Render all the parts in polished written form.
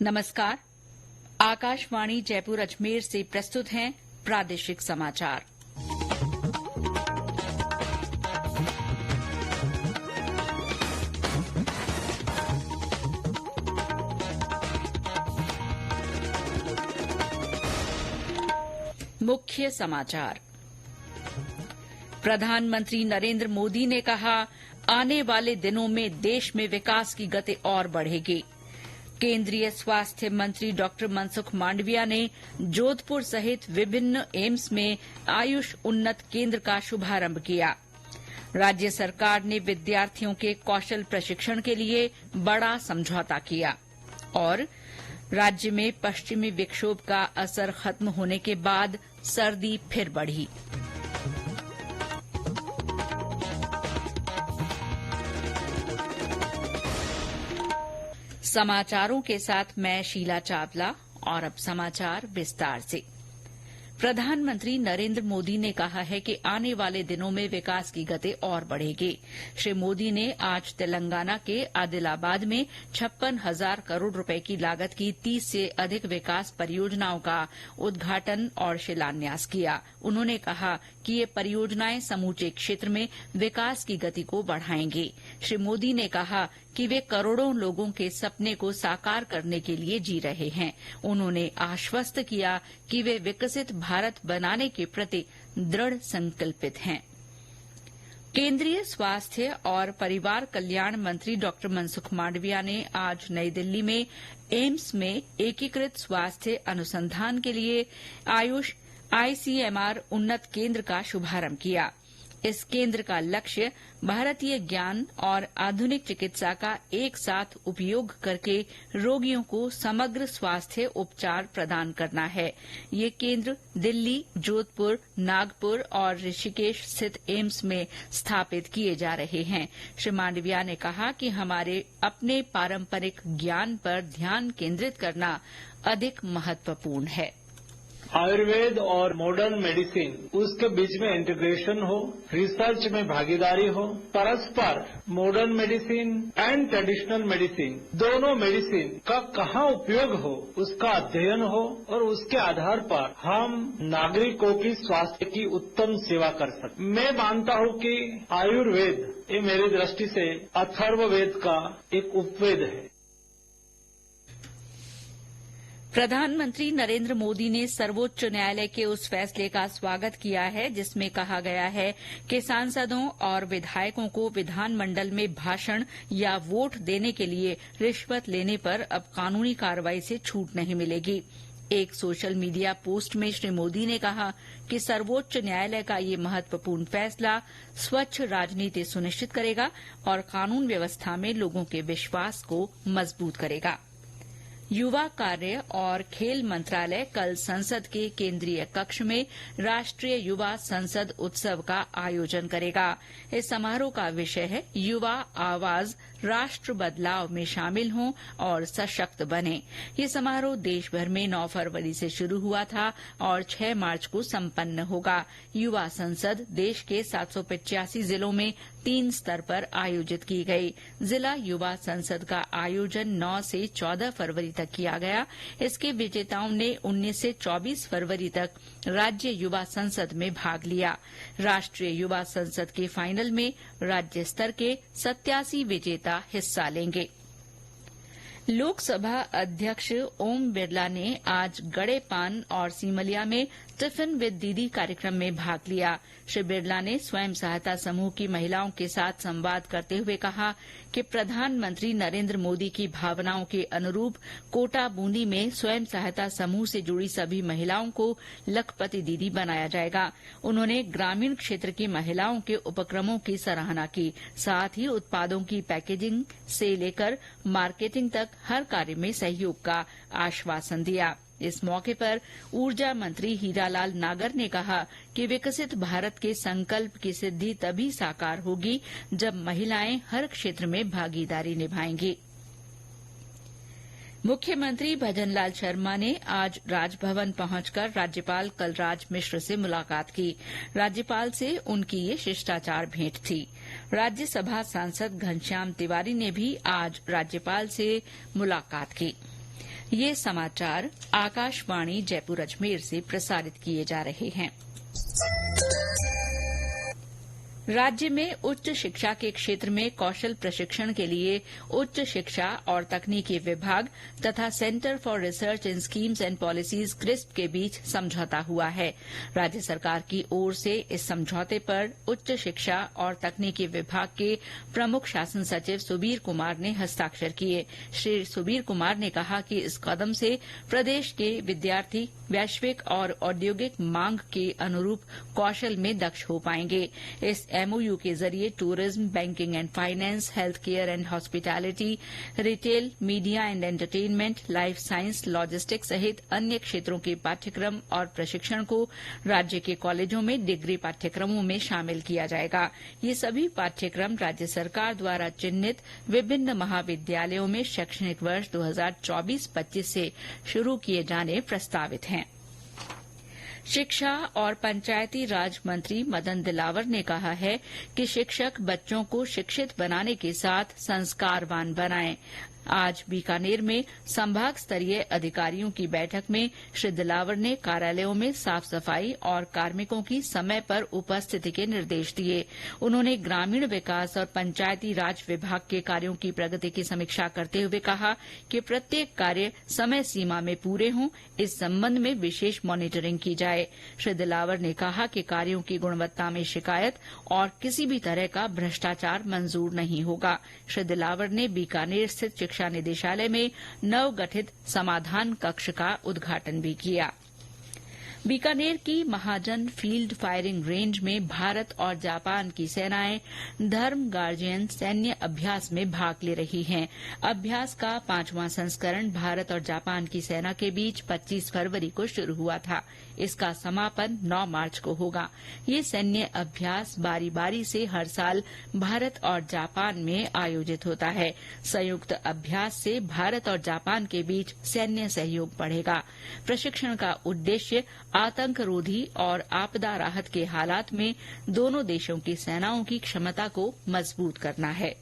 नमस्कार। आकाशवाणी जयपुर अजमेर से प्रस्तुत हैं प्रादेशिक समाचार। मुख्य समाचार। प्रधानमंत्री नरेंद्र मोदी ने कहा, आने वाले दिनों में देश में विकास की गति और बढ़ेगी। केंद्रीय स्वास्थ्य मंत्री डॉक्टर मनसुख मांडविया ने जोधपुर सहित विभिन्न एम्स में आयुष उन्नत केंद्र का शुभारंभ किया। राज्य सरकार ने विद्यार्थियों के कौशल प्रशिक्षण के लिए बड़ा समझौता किया। और राज्य में पश्चिमी विक्षोभ का असर खत्म होने के बाद सर्दी फिर बढ़ी। समाचारों के साथ मैं शीला चावला। और अब समाचार विस्तार से। प्रधानमंत्री नरेंद्र मोदी ने कहा है कि आने वाले दिनों में विकास की गति और बढ़ेगी। श्री मोदी ने आज तेलंगाना के आदिलाबाद में 56,000 करोड़ रुपए की लागत की 30 से अधिक विकास परियोजनाओं का उद्घाटन और शिलान्यास किया। उन्होंने कहा कि ये परियोजनाएं समूचे क्षेत्र में विकास की गति को बढ़ाएंगी। श्री मोदी ने कहा कि वे करोड़ों लोगों के सपने को साकार करने के लिए जी रहे हैं। उन्होंने आश्वस्त किया कि वे विकसित भारत बनाने के प्रति दृढ़ संकल्पित हैं। केंद्रीय स्वास्थ्य और परिवार कल्याण मंत्री डॉक्टर मनसुख मांडविया ने आज नई दिल्ली में एम्स में एकीकृत स्वास्थ्य अनुसंधान के लिए आयुष आईसीएमआर उन्नत केंद्र का शुभारंभ किया। इस केंद्र का लक्ष्य भारतीय ज्ञान और आधुनिक चिकित्सा का एक साथ उपयोग करके रोगियों को समग्र स्वास्थ्य उपचार प्रदान करना है। ये केंद्र दिल्ली, जोधपुर, नागपुर और ऋषिकेश स्थित एम्स में स्थापित किए जा रहे हैं। श्री मांडविया ने कहा कि हमारे अपने पारंपरिक ज्ञान पर ध्यान केंद्रित करना अधिक महत्वपूर्ण है। आयुर्वेद और मॉडर्न मेडिसिन, उसके बीच में इंटीग्रेशन हो, रिसर्च में भागीदारी हो, परस्पर modern medicine and traditional medicine, दोनों मेडिसिन का कहाँ उपयोग हो, उसका अध्ययन हो और उसके आधार पर हम नागरिकों की स्वास्थ्य की उत्तम सेवा कर सकते। मैं मानता हूँ कि आयुर्वेद ये मेरी दृष्टि से अथर्ववेद का एक उपवेद है। प्रधानमंत्री नरेंद्र मोदी ने सर्वोच्च न्यायालय के उस फैसले का स्वागत किया है जिसमें कहा गया है कि सांसदों और विधायकों को विधानमंडल में भाषण या वोट देने के लिए रिश्वत लेने पर अब कानूनी कार्रवाई से छूट नहीं मिलेगी। एक सोशल मीडिया पोस्ट में श्री मोदी ने कहा कि सर्वोच्च न्यायालय का ये महत्वपूर्ण फैसला स्वच्छ राजनीति सुनिश्चित करेगा और कानून व्यवस्था में लोगों के विश्वास को मजबूत करेगा। युवा कार्य और खेल मंत्रालय कल संसद के केंद्रीय कक्ष में राष्ट्रीय युवा संसद उत्सव का आयोजन करेगा। इस समारोह का विषय है युवा आवाज, राष्ट्र बदलाव में शामिल हों और सशक्त बने। ये समारोह देश भर में 9 फरवरी से शुरू हुआ था और 6 मार्च को संपन्न होगा। युवा संसद देश के 785 जिलों में 3 स्तर पर आयोजित की गई। जिला युवा संसद का आयोजन 9 से 14 फरवरी तक किया गया। इसके विजेताओं ने 19 से 24 फरवरी तक राज्य युवा संसद में भाग लिया। राष्ट्रीय युवा संसद के फाइनल में राज्य स्तर के 87 विजेता हिस्सा लेंगे। लोकसभा अध्यक्ष ओम बिरला ने आज गड़ेपान और सीमलिया में टिफिन विद दीदी कार्यक्रम में भाग लिया। श्री बिरला ने स्वयं सहायता समूह की महिलाओं के साथ संवाद करते हुए कहा कि प्रधानमंत्री नरेंद्र मोदी की भावनाओं के अनुरूप कोटा बूंदी में स्वयं सहायता समूह से जुड़ी सभी महिलाओं को लखपति दीदी बनाया जाएगा। उन्होंने ग्रामीण क्षेत्र की महिलाओं के उपक्रमों की सराहना की। साथ ही उत्पादों की पैकेजिंग से लेकर मार्केटिंग तक हर कार्य में सहयोग का आश्वासन दिया। इस मौके पर ऊर्जा मंत्री हीरालाल नागर ने कहा कि विकसित भारत के संकल्प की सिद्धि तभी साकार होगी जब महिलाएं हर क्षेत्र में भागीदारी निभाएंगी। मुख्यमंत्री भजनलाल शर्मा ने आज राजभवन पहुंचकर राज्यपाल कलराज मिश्र से मुलाकात की। राज्यपाल से उनकी ये शिष्टाचार भेंट थी। राज्यसभा सांसद घनश्याम तिवारी ने भी आज राज्यपाल से मुलाकात की। ये समाचार आकाशवाणी जयपुर अजमेर से प्रसारित किए जा रहे हैं। राज्य में उच्च शिक्षा के क्षेत्र में कौशल प्रशिक्षण के लिए उच्च शिक्षा और तकनीकी विभाग तथा centre for research in schemes and policies crisp के बीच समझौता हुआ है। राज्य सरकार की ओर से इस समझौते पर उच्च शिक्षा और तकनीकी विभाग के प्रमुख शासन सचिव सुबीर कुमार ने हस्ताक्षर किए। श्री सुबीर कुमार ने कहा कि इस कदम से प्रदेश के विद्यार्थी वैश्विक और औद्योगिक मांग के अनुरूप कौशल में दक्ष हो पाएंगे। इस एमओयू के जरिए tourism, banking and finance, health care and hospitality, retail, media and entertainment, life science, logistics सहित अन्य क्षेत्रों के पाठ्यक्रम और प्रशिक्षण को राज्य के कॉलेजों में डिग्री पाठ्यक्रमों में शामिल किया जाएगा। ये सभी पाठ्यक्रम राज्य सरकार द्वारा चिन्हित विभिन्न महाविद्यालयों में शैक्षणिक वर्ष 2024-25 से शुरू किए जाने प्रस्तावित हैं। शिक्षा और पंचायती राज मंत्री मदन दिलावर ने कहा है कि शिक्षक बच्चों को शिक्षित बनाने के साथ संस्कारवान बनाएं। आज बीकानेर में संभाग स्तरीय अधिकारियों की बैठक में श्री दिलावर ने कार्यालयों में साफ सफाई और कार्मिकों की समय पर उपस्थिति के निर्देश दिए। उन्होंने ग्रामीण विकास और पंचायती राज विभाग के कार्यों की प्रगति की समीक्षा करते हुए कहा कि प्रत्येक कार्य समय सीमा में पूरे हों, इस संबंध में विशेष मॉनिटरिंग की जाए। श्री दिलावर ने कहा कि कार्यों की गुणवत्ता में शिकायत और किसी भी तरह का भ्रष्टाचार मंजूर नहीं होगा। श्री दिलावर ने बीकानेर स्थित शिक्षा निदेशालय में नवगठित समाधान कक्ष का उद्घाटन भी किया। बीकानेर की महाजन फील्ड फायरिंग रेंज में भारत और जापान की सेनाएं धर्म गार्जियन सैन्य अभ्यास में भाग ले रही हैं। अभ्यास का 5वां संस्करण भारत और जापान की सेना के बीच 25 फरवरी को शुरू हुआ था। इसका समापन 9 मार्च को होगा। ये सैन्य अभ्यास बारी बारी से हर साल भारत और जापान में आयोजित होता है। संयुक्त अभ्यास से भारत और जापान के बीच सैन्य सहयोग बढ़ेगा। प्रशिक्षण का उद्देश्य आतंकरोधी और आपदा राहत के हालात में दोनों देशों की सेनाओं की क्षमता को मजबूत करना है।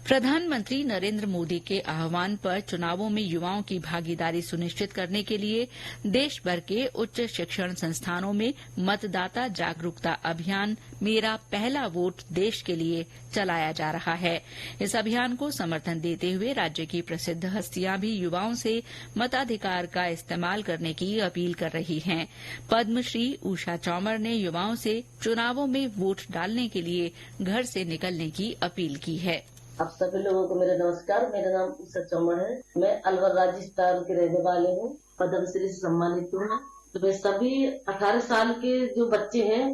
प्रधानमंत्री नरेंद्र मोदी के आह्वान पर चुनावों में युवाओं की भागीदारी सुनिश्चित करने के लिए देश भर के उच्च शिक्षण संस्थानों में मतदाता जागरूकता अभियान मेरा पहला वोट देश के लिए चलाया जा रहा है। इस अभियान को समर्थन देते हुए राज्य की प्रसिद्ध हस्तियां भी युवाओं से मताधिकार का इस्तेमाल करने की अपील कर रही हैं। पद्मश्री उषा चौमर ने युवाओं से चुनावों में वोट डालने के लिए घर से निकलने की अपील की है। आप सभी लोगों को मेरा नमस्कार। मेरा नाम उषा चौमर है। मैं अलवर राजस्थान के रहने वाले हूँ। पद्मश्री से सम्मानित हूँ। तो मैं सभी 18 साल के जो बच्चे हैं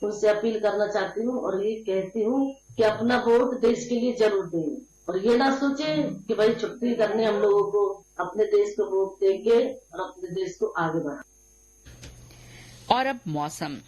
उनसे अपील करना चाहती हूँ और ये कहती हूँ कि अपना वोट देश के लिए जरूर दें और ये ना सोचे कि भाई छुट्टी करने हम लोगों को अपने देश को वोट देंगे और अपने देश को आगे बढ़ाएंगे। और अब मौसम।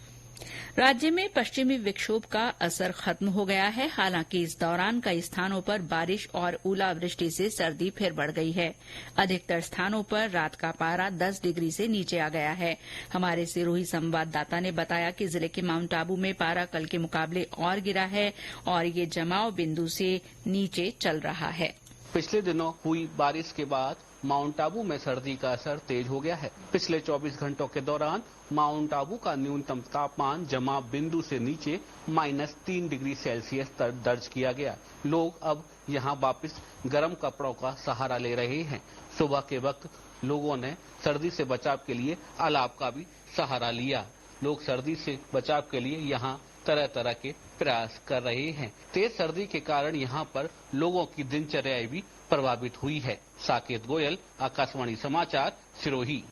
राज्य में पश्चिमी विक्षोभ का असर खत्म हो गया है। हालांकि इस दौरान कई स्थानों पर बारिश और ओलावृष्टि से सर्दी फिर बढ़ गई है। अधिकतर स्थानों पर रात का पारा 10 डिग्री से नीचे आ गया है। हमारे सिरोही संवाददाता ने बताया कि जिले के माउंट आबू में पारा कल के मुकाबले और गिरा है और ये जमाव बिंदु से नीचे चल रहा है। पिछले दिनों हुई बारिश के बाद माउंट आबू में सर्दी का असर तेज हो गया है। पिछले 24 घंटों के दौरान माउंट आबू का न्यूनतम तापमान जमाव बिंदु से नीचे -3 डिग्री सेल्सियस तक दर्ज किया गया। लोग अब यहां वापस गर्म कपड़ों का सहारा ले रहे हैं। सुबह के वक्त लोगों ने सर्दी से बचाव के लिए अलाव का भी सहारा लिया। लोग सर्दी से बचाव के लिए यहां तरह तरह के प्रयास कर रहे हैं। तेज सर्दी के कारण यहां पर लोगों की दिनचर्या भी प्रभावित हुई है। साकेत गोयल, आकाशवाणी समाचार, सिरोही।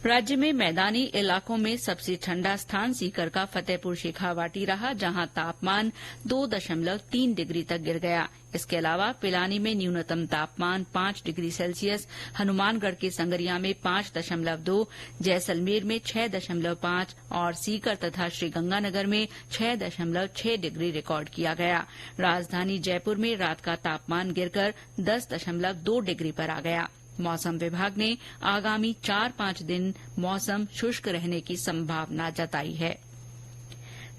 राज्य में मैदानी इलाकों में सबसे ठंडा स्थान सीकर का फतेहपुर शेखावाटी रहा, जहां तापमान 2.3 डिग्री तक गिर गया। इसके अलावा पिलानी में न्यूनतम तापमान 5 डिग्री सेल्सियस, हनुमानगढ़ के संगरिया में 5.2, जैसलमेर में 6.5 और सीकर तथा श्रीगंगानगर में 6.6 डिग्री रिकॉर्ड किया गया। राजधानी जयपुर में रात का तापमान गिरकर 10.2 डिग्री पर आ गया। मौसम विभाग ने आगामी 4-5 दिन मौसम शुष्क रहने की संभावना जताई है।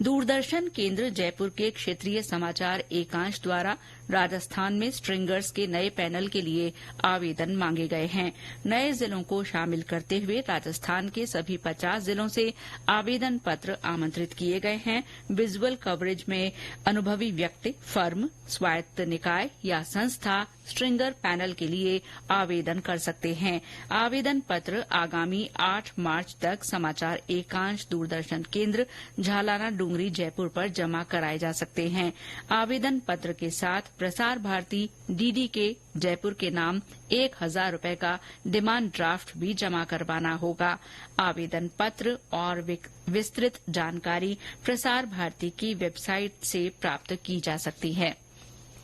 दूरदर्शन केंद्र जयपुर के क्षेत्रीय समाचार एकांश द्वारा राजस्थान में स्ट्रिंगर्स के नए पैनल के लिए आवेदन मांगे गए हैं। नए जिलों को शामिल करते हुए राजस्थान के सभी 50 जिलों से आवेदन पत्र आमंत्रित किए गए हैं। विजुअल कवरेज में अनुभवी व्यक्ति, फर्म, स्वायत्त निकाय या संस्था स्ट्रिंगर पैनल के लिए आवेदन कर सकते हैं। आवेदन पत्र आगामी 8 मार्च तक समाचार एकांश दूरदर्शन केंद्र झालाना डूंगरी जयपुर पर जमा कराए जा सकते हैं। आवेदन पत्र के साथ प्रसार भारती डीडी के जयपुर के नाम 1000 रुपए का डिमांड ड्राफ्ट भी जमा करवाना होगा। आवेदन पत्र और विस्तृत जानकारी प्रसार भारती की वेबसाइट से प्राप्त की जा सकती है।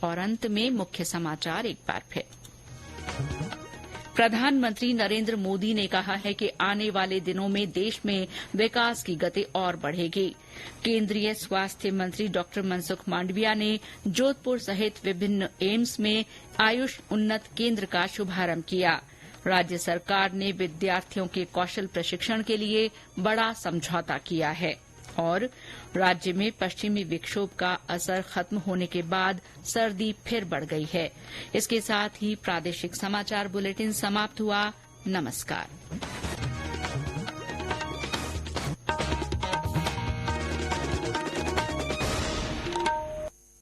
और अंत में मुख्य समाचार एक बार फिर। प्रधानमंत्री नरेंद्र मोदी ने कहा है कि आने वाले दिनों में देश में विकास की गति और बढ़ेगी। केंद्रीय स्वास्थ्य मंत्री डॉक्टर मनसुख मांडविया ने जोधपुर सहित विभिन्न एम्स में आयुष उन्नत केंद्र का शुभारंभ किया। राज्य सरकार ने विद्यार्थियों के कौशल प्रशिक्षण के लिए बड़ा समझौता किया है। और राज्य में पश्चिमी विक्षोभ का असर खत्म होने के बाद सर्दी फिर बढ़ गई है। इसके साथ ही प्रादेशिक समाचार बुलेटिन समाप्त हुआ। नमस्कार।